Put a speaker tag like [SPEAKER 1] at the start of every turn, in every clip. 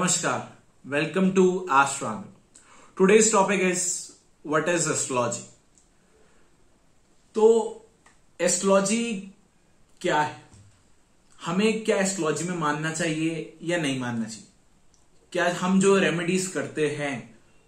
[SPEAKER 1] Namaskar. Welcome to Astrology. Today's topic is what is astrology. तो astrology क्या है? हमें क्या एस्ट्रोलॉजी में मानना चाहिए या नहीं मानना चाहिए? क्या हम जो रेमेडीज करते हैं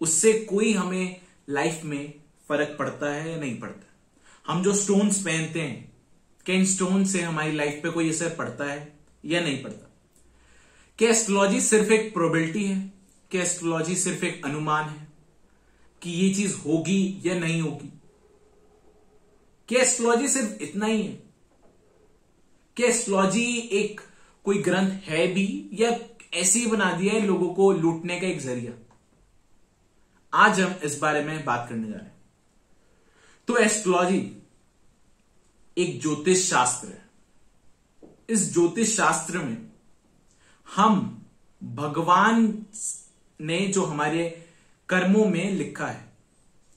[SPEAKER 1] उससे कोई हमें लाइफ में फर्क पड़ता है या नहीं पड़ता? हम जो स्टोन्स पहनते हैं क्या इन स्टोन से हमारी लाइफ पे कोई असर पड़ता है या नहीं पड़ता? क्या एस्ट्रोलॉजी सिर्फ एक प्रोबेबिलिटी है? क्या एस्ट्रोलॉजी सिर्फ एक अनुमान है कि ये चीज होगी या नहीं होगी? क्या एस्ट्रोलॉजी सिर्फ इतना ही है? क्या एस्ट्रोलॉजी एक कोई ग्रंथ है भी या ऐसे ही बना दिया है लोगों को लूटने का एक जरिया? आज हम इस बारे में बात करने जा रहे हैं। तो एस्ट्रोलॉजी एक ज्योतिष शास्त्र है। इस ज्योतिष शास्त्र में हम भगवान ने जो हमारे कर्मों में लिखा है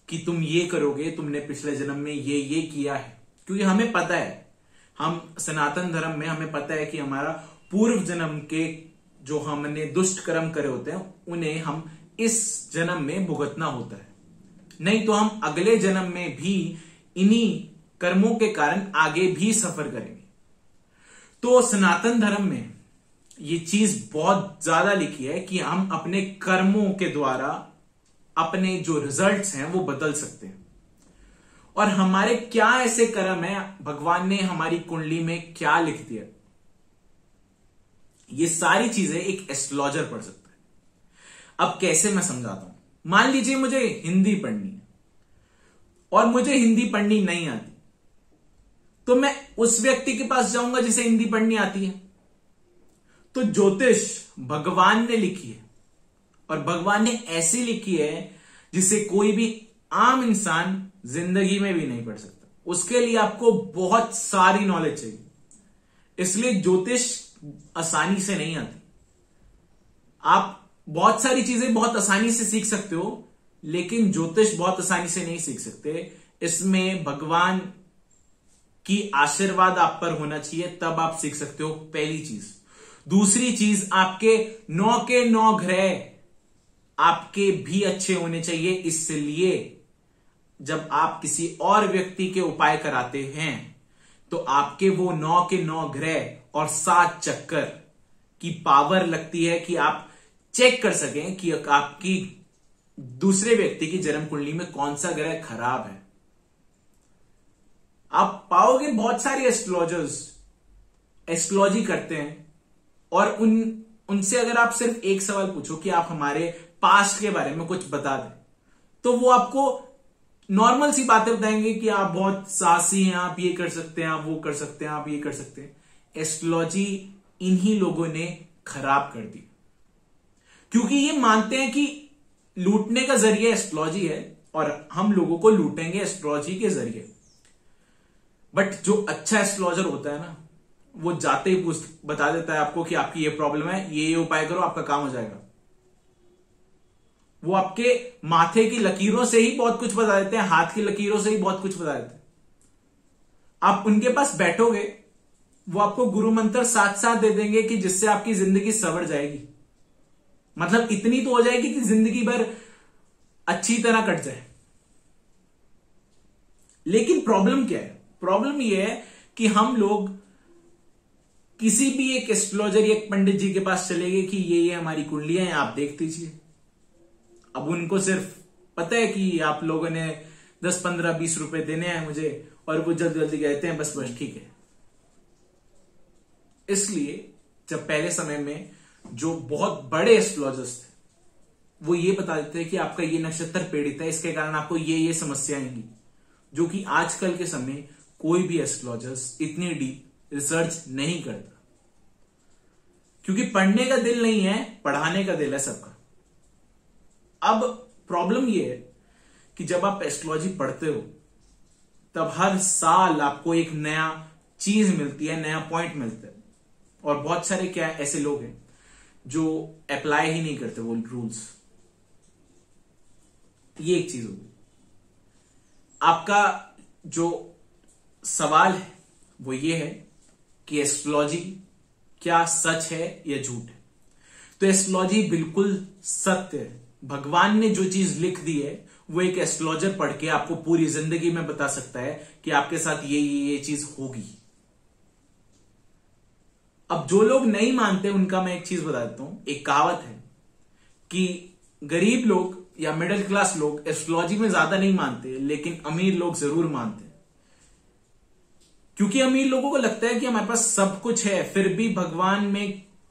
[SPEAKER 1] कि तुम ये करोगे, तुमने पिछले जन्म में ये किया है, क्योंकि हमें पता है, हम सनातन धर्म में हमें पता है कि हमारा पूर्व जन्म के जो हमने दुष्ट कर्म करे होते हैं उन्हें हम इस जन्म में भुगतना होता है, नहीं तो हम अगले जन्म में भी इन्हीं कर्मों के कारण आगे भी सफर करेंगे। तो सनातन धर्म में ये चीज बहुत ज्यादा लिखी है कि हम अपने कर्मों के द्वारा अपने जो रिजल्ट्स हैं वो बदल सकते हैं। और हमारे क्या ऐसे कर्म है, भगवान ने हमारी कुंडली में क्या लिख दिया, ये सारी चीजें एक एस्ट्रोलॉजर पढ़ सकता है। अब कैसे मैं समझाता हूं। मान लीजिए मुझे हिंदी पढ़नी है और मुझे हिंदी पढ़नी नहीं आती, तो मैं उस व्यक्ति के पास जाऊंगा जिसे हिंदी पढ़नी आती है। तो ज्योतिष भगवान ने लिखी है और भगवान ने ऐसी लिखी है जिसे कोई भी आम इंसान जिंदगी में भी नहीं पढ़ सकता। उसके लिए आपको बहुत सारी नॉलेज चाहिए, इसलिए ज्योतिष आसानी से नहीं आती। आप बहुत सारी चीजें बहुत आसानी से सीख सकते हो, लेकिन ज्योतिष बहुत आसानी से नहीं सीख सकते। इसमें भगवान की आशीर्वाद आप पर होना चाहिए, तब आप सीख सकते हो, पहली चीज। दूसरी चीज, आपके 9 के 9 ग्रह आपके भी अच्छे होने चाहिए। इसलिए जब आप किसी और व्यक्ति के उपाय कराते हैं तो आपके वो 9 के 9 ग्रह और 7 चक्कर की पावर लगती है कि आप चेक कर सकें कि आपकी दूसरे व्यक्ति की जन्म कुंडली में कौन सा ग्रह खराब है। आप पाओगे बहुत सारे एस्ट्रोलॉजर्स एस्ट्रोलॉजी करते हैं और उनसे अगर आप सिर्फ एक सवाल पूछो कि आप हमारे पास्ट के बारे में कुछ बता दें, तो वो आपको नॉर्मल सी बातें बताएंगे कि आप बहुत साहसी हैं, आप ये कर सकते हैं, आप वो कर सकते हैं, आप ये कर सकते हैं। एस्ट्रोलॉजी इन्हीं लोगों ने खराब कर दी, क्योंकि ये मानते हैं कि लूटने का जरिया एस्ट्रोलॉजी है और हम लोगों को लूटेंगे एस्ट्रोलॉजी के जरिए। बट जो अच्छा एस्ट्रोलॉजर होता है ना, वो जाते ही बता देता है आपको कि आपकी ये प्रॉब्लम है, ये उपाय करो, आपका काम हो जाएगा। वो आपके माथे की लकीरों से ही बहुत कुछ बता देते हैं, हाथ की लकीरों से ही बहुत कुछ बता देते हैं। आप उनके पास बैठोगे, वो आपको गुरु मंत्र साथ साथ दे देंगे कि जिससे आपकी जिंदगी संवर जाएगी। मतलब इतनी तो हो जाएगी कि जिंदगी भर अच्छी तरह कट जाए। लेकिन प्रॉब्लम क्या है? प्रॉब्लम यह है कि हम लोग किसी भी एक एस्ट्रोलॉजर या एक पंडित जी के पास चले गए कि ये हमारी कुंडलियां हैं, आप देख दीजिए। अब उनको सिर्फ पता है कि आप लोगों ने 10, 15, 20 रुपए देने हैं मुझे, और वो जल्दी जल्दी कहते हैं बस ठीक है। इसलिए जब पहले समय में जो बहुत बड़े एस्ट्रोलॉजर्स थे, वो ये बता देते हैं कि आपका ये नक्षत्र पीड़ित है, इसके कारण आपको ये समस्या आएंगी, जो कि आजकल के समय कोई भी एस्ट्रोलॉजर्स इतनी डीप रिसर्च नहीं करता, क्योंकि पढ़ने का दिल नहीं है, पढ़ाने का दिल है सबका। अब प्रॉब्लम यह है कि जब आप एस्ट्रोलॉजी पढ़ते हो तब हर साल आपको एक नया चीज मिलती है, नया पॉइंट मिलता है। और बहुत सारे क्या ऐसे लोग हैं जो अप्लाई ही नहीं करते वो रूल्स। ये एक चीज होगी। आपका जो सवाल है वो ये है कि एस्ट्रोलॉजी क्या सच है या झूठ है? तो तो एस्ट्रोलॉजी बिल्कुल सत्य है। भगवान ने जो चीज लिख दी है वो एक एस्ट्रोलॉजर पढ़ के आपको पूरी जिंदगी में बता सकता है कि आपके साथ ये चीज होगी। अब जो लोग नहीं मानते उनका मैं एक चीज बता देता हूं। एक कहावत है कि गरीब लोग या मिडिल क्लास लोग एस्ट्रोलॉजी में ज्यादा नहीं मानते, लेकिन अमीर लोग जरूर मानते हैं। क्योंकि अमीर लोगों को लगता है कि हमारे पास सब कुछ है, फिर भी भगवान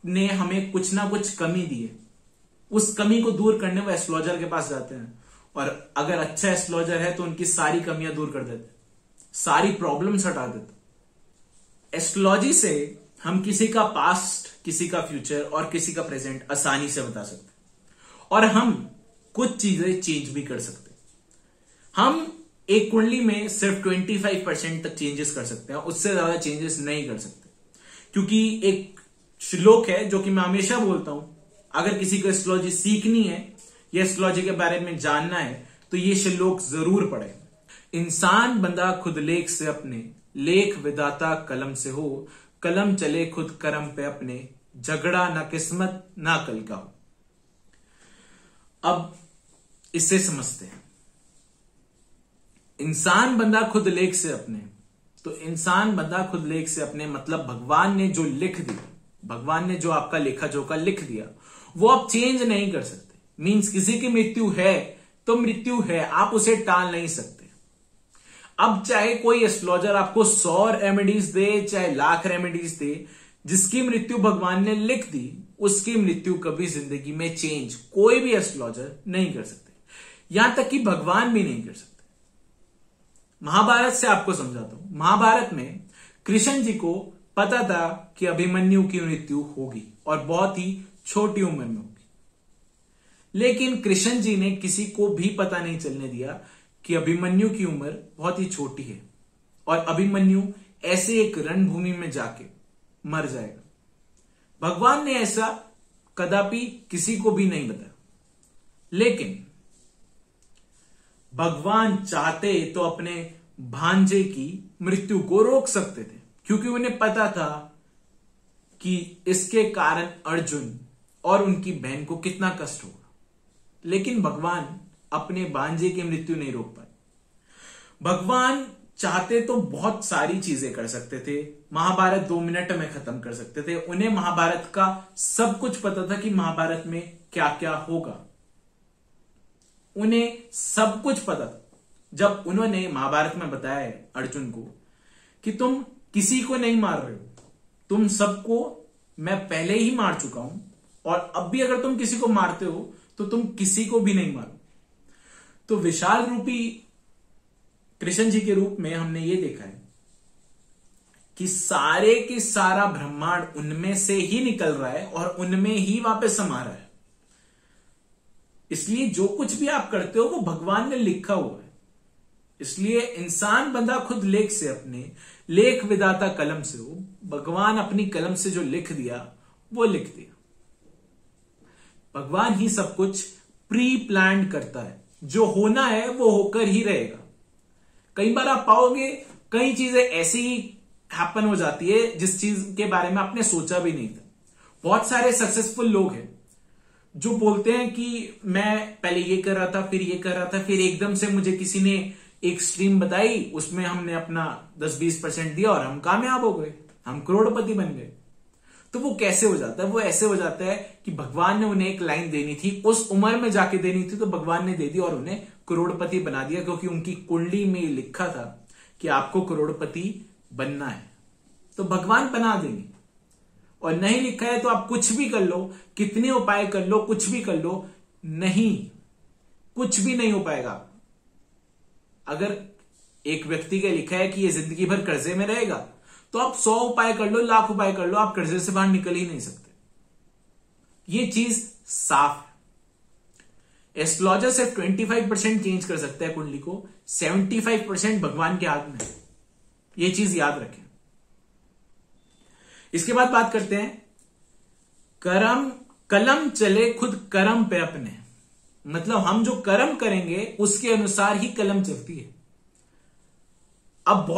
[SPEAKER 1] ने हमें कुछ ना कुछ कमी दी है। उस कमी को दूर करने वो एस्ट्रोलॉजर के पास जाते हैं, और अगर अच्छा एस्ट्रोलॉजर है तो उनकी सारी कमियां दूर कर देते, सारी प्रॉब्लम्स हटा देते। एस्ट्रोलॉजी से हम किसी का पास्ट, किसी का फ्यूचर और किसी का प्रेजेंट आसानी से बता सकते हैं, और हम कुछ चीजें चेंज भी कर सकते हैं। हम एक कुंडली में सिर्फ 25% तक चेंजेस कर सकते हैं, उससे ज्यादा चेंजेस नहीं कर सकते। क्योंकि एक श्लोक है जो कि मैं हमेशा बोलता हूं, अगर किसी को एस्ट्रोलॉजी सीखनी है या एस्ट्रोलॉजी के बारे में जानना है तो ये श्लोक जरूर पढ़े। इंसान बंदा खुद लेख से अपने, लेख विधाता कलम से हो, कलम चले खुद कर्म पे अपने, झगड़ा ना किस्मत ना कल का हो। अब इससे समझते हैं, इंसान बंदा खुद लेख से अपने, तो इंसान बंदा खुद लेख से अपने मतलब भगवान ने जो लिख दिया, भगवान ने जो आपका लेखा जोखा लिख दिया वो आप चेंज नहीं कर सकते। मींस किसी की मृत्यु है तो मृत्यु है, आप उसे टाल नहीं सकते। अब चाहे कोई एस्ट्रोलॉजर आपको 100 रेमेडीज दे, चाहे लाख रेमेडीज दे, जिसकी मृत्यु भगवान ने लिख दी उसकी मृत्यु कभी जिंदगी में चेंज कोई भी एस्ट्रोलॉजर नहीं कर सकते, यहां तक कि भगवान भी नहीं कर सकते। महाभारत से आपको समझाता हूं। महाभारत में कृष्ण जी को पता था कि अभिमन्यु की मृत्यु होगी और बहुत ही छोटी उम्र में होगी, लेकिन कृष्ण जी ने किसी को भी पता नहीं चलने दिया कि अभिमन्यु की उम्र बहुत ही छोटी है और अभिमन्यु ऐसे एक रणभूमि में जाके मर जाएगा। भगवान ने ऐसा कदापि किसी को भी नहीं बताया, लेकिन भगवान चाहते तो अपने भांजे की मृत्यु को रोक सकते थे, क्योंकि उन्हें पता था कि इसके कारण अर्जुन और उनकी बहन को कितना कष्ट होगा। लेकिन भगवान अपने भांजे की मृत्यु नहीं रोक पाए। भगवान चाहते तो बहुत सारी चीजें कर सकते थे, महाभारत 2 मिनट में खत्म कर सकते थे। उन्हें महाभारत का सब कुछ पता था कि महाभारत में क्या क्या होगा, उन्हें सब कुछ पता था। जब उन्होंने महाभारत में बताया अर्जुन को कि तुम किसी को नहीं मार रहे हो, तुम सबको मैं पहले ही मार चुका हूं, और अब भी अगर तुम किसी को मारते हो तो तुम किसी को भी नहीं मारो। तो विशाल रूपी कृष्ण जी के रूप में हमने ये देखा है कि सारे की सारा ब्रह्मांड उनमें से ही निकल रहा है और उनमें ही वापस समा रहा है। इसलिए जो कुछ भी आप करते हो वो भगवान ने लिखा हुआ है। इसलिए इंसान बंदा खुद लेख से अपने, लेख विधाता कलम से हो। भगवान अपनी कलम से जो लिख दिया वो लिख दिया। भगवान ही सब कुछ प्री प्लान करता है, जो होना है वो होकर ही रहेगा। कई बार आप पाओगे कई चीजें ऐसी ही हैपन हो जाती है जिस चीज के बारे में आपने सोचा भी नहीं था। बहुत सारे सक्सेसफुल लोग हैं जो बोलते हैं कि मैं पहले ये कर रहा था, फिर ये कर रहा था, फिर एकदम से मुझे किसी ने एक स्ट्रीम बताई, उसमें हमने अपना 10-20% दिया और हम कामयाब हो गए, हम करोड़पति बन गए। तो वो कैसे हो जाता है? वो ऐसे हो जाता है कि भगवान ने उन्हें एक लाइन देनी थी, उस उम्र में जाके देनी थी, तो भगवान ने दे दी और उन्हें करोड़पति बना दिया, क्योंकि उनकी कुंडली में लिखा था कि आपको करोड़पति बनना है, तो भगवान बना देंगे। और नहीं लिखा है तो आप कुछ भी कर लो, कितने उपाय कर लो, कुछ भी कर लो, नहीं, कुछ भी नहीं हो पाएगा। अगर एक व्यक्ति का लिखा है कि ये जिंदगी भर कर्जे में रहेगा, तो आप 100 उपाय कर लो, लाख उपाय कर लो, आप कर्जे से बाहर निकल ही नहीं सकते। ये चीज साफ है। एस्ट्रोलॉजर सिर्फ 25% चेंज कर सकता है कुंडली को, 75% भगवान के हाथ में है। ये चीज याद रखें। इसके बाद बात करते हैं कलम चले खुद कर्म पे अपने, मतलब हम जो कर्म करेंगे उसके अनुसार ही कलम चलती है। अब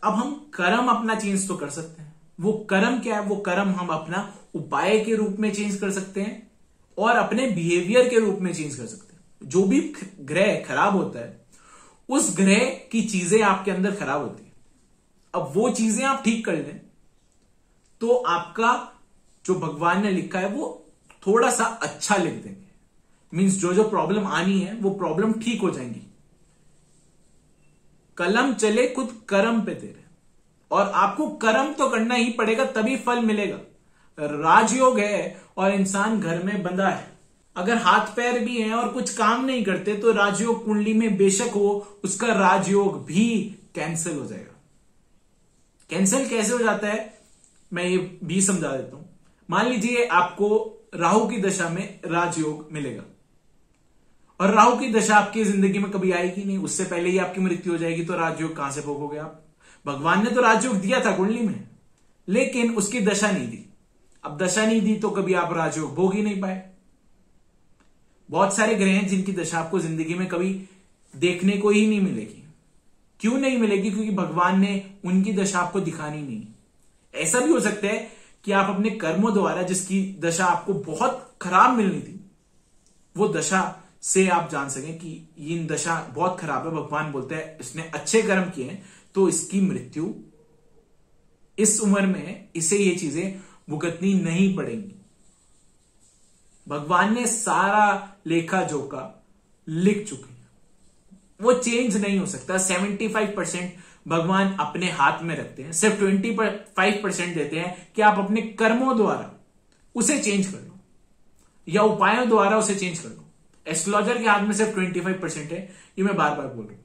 [SPEAKER 1] हम कर्म अपना चेंज तो कर सकते हैं। वो कर्म क्या है? वो कर्म हम अपना उपाय के रूप में चेंज कर सकते हैं, और अपने बिहेवियर के रूप में चेंज कर सकते हैं। जो भी ग्रह खराब होता है उस ग्रह की चीजें आपके अंदर खराब होती है। अब वो चीजें आप ठीक कर लें तो आपका जो भगवान ने लिखा है वो थोड़ा सा अच्छा लिख देंगे। मींस जो जो प्रॉब्लम आनी है वो प्रॉब्लम ठीक हो जाएंगी। कलम चले खुद कर्म पे तेरे, और आपको कर्म तो करना ही पड़ेगा तभी फल मिलेगा। राजयोग है और इंसान घर में बंधा है, अगर हाथ पैर भी हैं और कुछ काम नहीं करते तो राजयोग कुंडली में बेशक हो, उसका राजयोग भी कैंसिल हो जाएगा। कैंसिल कैसे हो जाता है मैं ये भी समझा देता हूं। मान लीजिए आपको राहु की दशा में राजयोग मिलेगा और राहु की दशा आपकी जिंदगी में कभी आएगी नहीं, उससे पहले ही आपकी मृत्यु हो जाएगी, तो राजयोग कहां से भोगोगे आप? भगवान ने तो राजयोग दिया था कुंडली में, लेकिन उसकी दशा नहीं दी। अब दशा नहीं दी तो कभी आप राजयोग भोग ही नहीं पाए। बहुत सारे ग्रह हैं जिनकी दशा आपको जिंदगी में कभी देखने को ही नहीं मिलेगी। क्यों नहीं मिलेगी? क्योंकि भगवान ने उनकी दशा आपको दिखानी नहीं। ऐसा भी हो सकता है कि आप अपने कर्मों द्वारा जिसकी दशा आपको बहुत खराब मिलनी थी, वो दशा से आप जान सकें कि ये दशा बहुत खराब है। भगवान बोलते हैं इसने अच्छे कर्म किए हैं तो इसकी मृत्यु इस उम्र में इसे ये चीजें भुगतनी नहीं पड़ेंगी। भगवान ने सारा लेखा जोखा लिख चुके हैं, वो चेंज नहीं हो सकता। 75% भगवान अपने हाथ में रखते हैं, सिर्फ 25% देते हैं कि आप अपने कर्मों द्वारा उसे चेंज कर लो या उपायों द्वारा उसे चेंज कर लो। एस्ट्रोलॉजर के हाथ में सिर्फ 25% है, ये मैं बार बार बोल रहा हूं।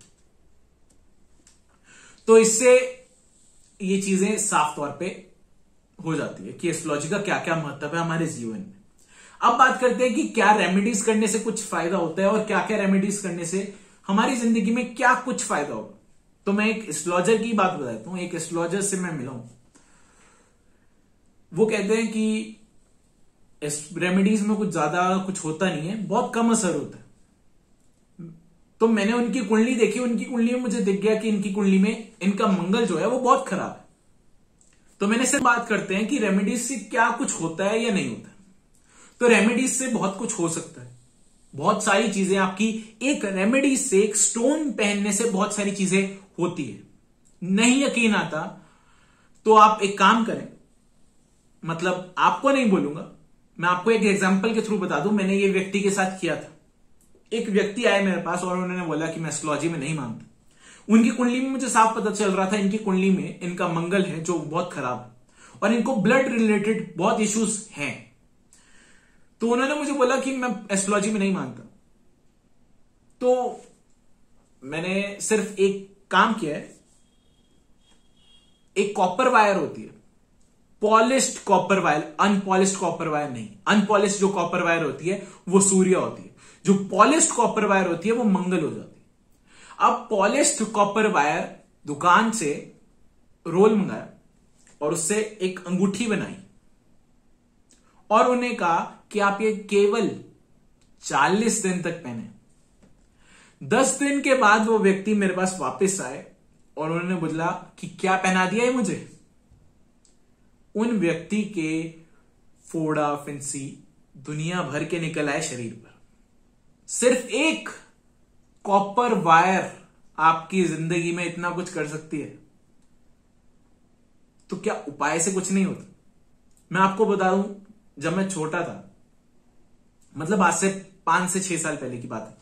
[SPEAKER 1] तो इससे ये चीजें साफ तौर पे हो जाती है कि एस्ट्रोलॉजी का क्या क्या महत्व है हमारे जीवन में। अब बात करते हैं कि क्या रेमेडीज करने से कुछ फायदा होता है और क्या क्या रेमेडीज करने से हमारी जिंदगी में क्या कुछ फायदा होगा। तो मैं एक एस्ट्रोलॉजर की बात बताता हूं। एक एस्ट्रोलॉजर से मैं मिला हूं, वो कहते हैं कि रेमेडीज में कुछ ज्यादा कुछ होता नहीं है, बहुत कम असर होता है। तो मैंने उनकी कुंडली देखी, उनकी कुंडली में मुझे दिख गया कि इनकी कुंडली में इनका मंगल जो है वो बहुत खराब है। तो मैंने से बात करते हैं कि रेमेडीज से क्या कुछ होता है या नहीं होता है। तो रेमेडीज से बहुत कुछ हो सकता है, बहुत सारी चीजें आपकी एक रेमेडीज से, एक स्टोन पहनने से बहुत सारी चीजें होती है। नहीं यकीन आता तो आप एक काम करें, मतलब आपको नहीं बोलूंगा, मैं आपको एक एग्जांपल के थ्रू बता दूं। मैंने ये व्यक्ति के साथ किया था। एक व्यक्ति आए मेरे पास और उन्होंने बोला कि मैं एस्ट्रोलॉजी में नहीं मानता। उनकी कुंडली में मुझे साफ पता चल रहा था इनकी कुंडली में इनका मंगल है जो बहुत खराब है और इनको ब्लड रिलेटेड बहुत इश्यूज हैं। तो उन्होंने मुझे बोला कि मैं एस्ट्रोलॉजी में नहीं मानता। तो मैंने सिर्फ एक काम किया है, एक कॉपर वायर होती है, polished copper wire, unpolished copper wire नहीं। अनपॉलिश्ड जो कॉपर वायर होती है वो सूर्य होती है, जो पॉलिश्ड कॉपर वायर होती है वो मंगल हो जाती है। अब पॉलिश्ड कॉपर वायर दुकान से रोल मंगाया और उससे एक अंगूठी बनाई और उन्हें कहा कि आप ये केवल 40 दिन तक पहने। 10 दिन के बाद वो व्यक्ति मेरे पास वापस आए और उन्होंने बोला कि क्या पहना दिया है मुझे। उन व्यक्ति के फोड़ा फिंसी दुनिया भर के निकल आए शरीर पर। सिर्फ एक कॉपर वायर आपकी जिंदगी में इतना कुछ कर सकती है, तो क्या उपाय से कुछ नहीं होता? मैं आपको बता दूं, जब मैं छोटा था, मतलब आज से 5 से 6 साल पहले की बात है,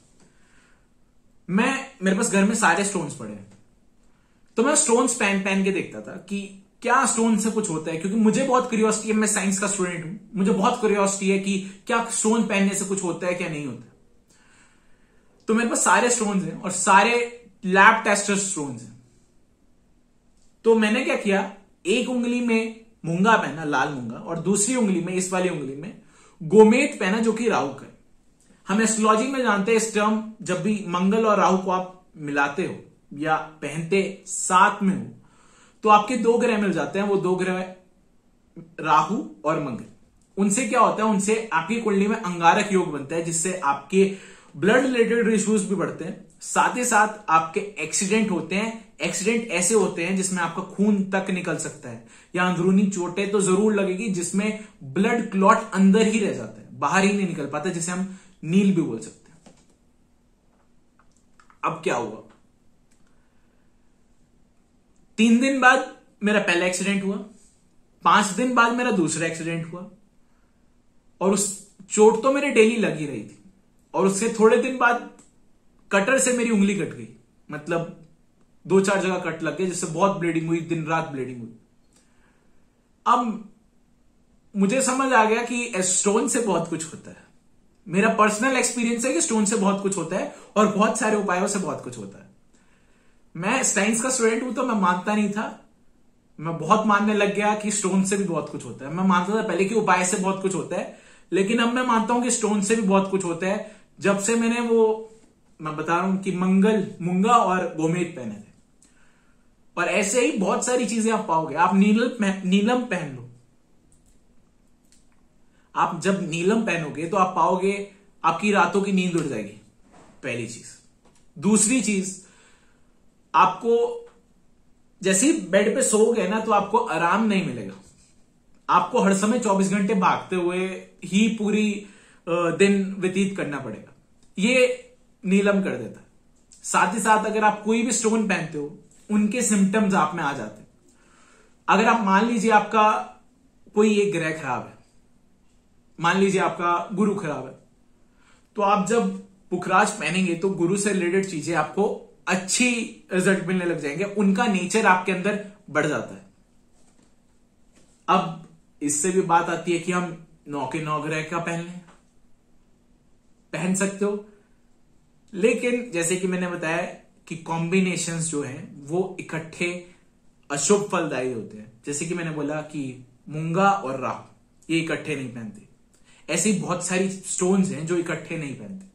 [SPEAKER 1] मेरे पास घर में सारे स्टोन्स पड़े हैं। तो मैं स्टोन्स पहन के देखता था कि क्या स्टोन से कुछ होता है, क्योंकि मुझे बहुत क्यूरियोसिटी है। मैं साइंस का स्टूडेंट हूं, मुझे बहुत क्यूरियोसिटी है कि क्या स्टोन पहनने से कुछ होता है क्या नहीं होता। तो मेरे पास सारे स्टोन्स हैं और सारे लैब टेस्टेड स्टोन्स हैं। तो मैंने क्या किया, एक उंगली में मूंगा पहना, लाल मूंगा, और दूसरी उंगली में, इस वाली उंगली में गोमेत पहना जो कि राहु का है। हम एस्ट्रोलॉजी में जानते हैं इस टर्म, जब भी मंगल और राहु को आप मिलाते हो या पहनते साथ में हो तो आपके 2 ग्रह मिल जाते हैं। वो 2 ग्रह राहु और मंगल। उनसे क्या होता है, उनसे आपकी कुंडली में अंगारक योग बनता है, जिससे आपके ब्लड रिलेटेड इश्यूज भी बढ़ते हैं। साथ ही साथ आपके एक्सीडेंट होते हैं। एक्सीडेंट ऐसे होते हैं जिसमें आपका खून तक निकल सकता है या अंदरूनी चोटें तो जरूर लगेगी, जिसमें ब्लड क्लॉट अंदर ही रह जाता है। बाहर ही नहीं निकल पाता, जिसे हम नील भी बोल सकते हैं। अब क्या हुआ, 3 दिन बाद मेरा पहला एक्सीडेंट हुआ, 5 दिन बाद मेरा दूसरा एक्सीडेंट हुआ, और उस चोट तो मेरे डेली लगी रही थी, और उससे थोड़े दिन बाद कटर से मेरी उंगली कट गई, मतलब 2-4 जगह कट लग गए, जिससे बहुत ब्लीडिंग हुई, दिन रात ब्लीडिंग हुई। अब मुझे समझ आ गया कि स्टोन से बहुत कुछ होता है। मेरा पर्सनल एक्सपीरियंस है कि स्टोन से बहुत कुछ होता है और बहुत सारे उपायों से बहुत कुछ होता है। मैं साइंस का स्टूडेंट हूं तो मैं मानता नहीं था, मैं बहुत मानने लग गया कि स्टोन से भी बहुत कुछ होता है। मैं मानता था पहले कि उपाय से बहुत कुछ होता है, लेकिन अब मैं मानता हूं कि स्टोन से भी बहुत कुछ होता है, जब से मैंने मैं बता रहा हूं कि मूंगा और गोमेद पहने थे। और ऐसे ही बहुत सारी चीजें आप पाओगे। आप नीलम पहन लो, आप जब नीलम पहनोगे तो आप पाओगे आपकी रातों की नींद उड़ जाएगी, पहली चीज। दूसरी चीज, आपको जैसे ही बेड पे सोओगे ना तो आपको आराम नहीं मिलेगा, आपको हर समय 24 घंटे भागते हुए ही पूरी दिन व्यतीत करना पड़ेगा, ये नीलम कर देता है। साथ ही साथ अगर आप कोई भी स्टोन पहनते हो, उनके सिम्टम्स आप में आ जाते हैं। अगर आप मान लीजिए आपका कोई एक ग्रह खराब है, मान लीजिए आपका गुरु खराब है, तो आप जब पुखराज पहनेंगे तो गुरु से रिलेटेड चीजें आपको अच्छी रिजल्ट मिलने लग जाएंगे, उनका नेचर आपके अंदर बढ़ जाता है। अब इससे भी बात आती है कि हम 9 के 9 ग्रह का पहन सकते हो, लेकिन जैसे कि मैंने बताया कि कॉम्बिनेशंस जो हैं वो इकट्ठे अशुभ फलदायी होते हैं। जैसे कि मैंने बोला कि मूंगा और राहु ये इकट्ठे नहीं पहनते, ऐसी बहुत सारी स्टोन्स हैं जो इकट्ठे नहीं पहनते,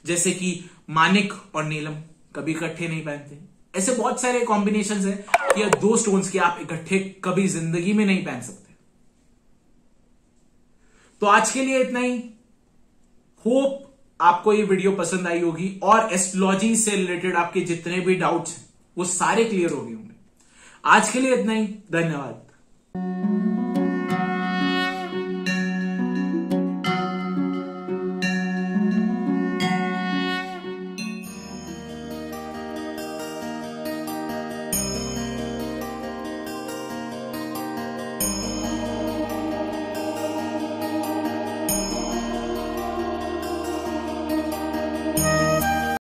[SPEAKER 1] जैसे कि मानिक और नीलम कभी इकट्ठे नहीं पहनते। ऐसे बहुत सारे कॉम्बिनेशंस हैं कि 2 स्टोन्स के आप इकट्ठे कभी जिंदगी में नहीं पहन सकते। तो आज के लिए इतना ही। होप आपको ये वीडियो पसंद आई होगी और एस्ट्रोलॉजी से रिलेटेड आपके जितने भी डाउट्स हैं वो सारे क्लियर हो गए होंगे। आज के लिए इतना ही, धन्यवाद।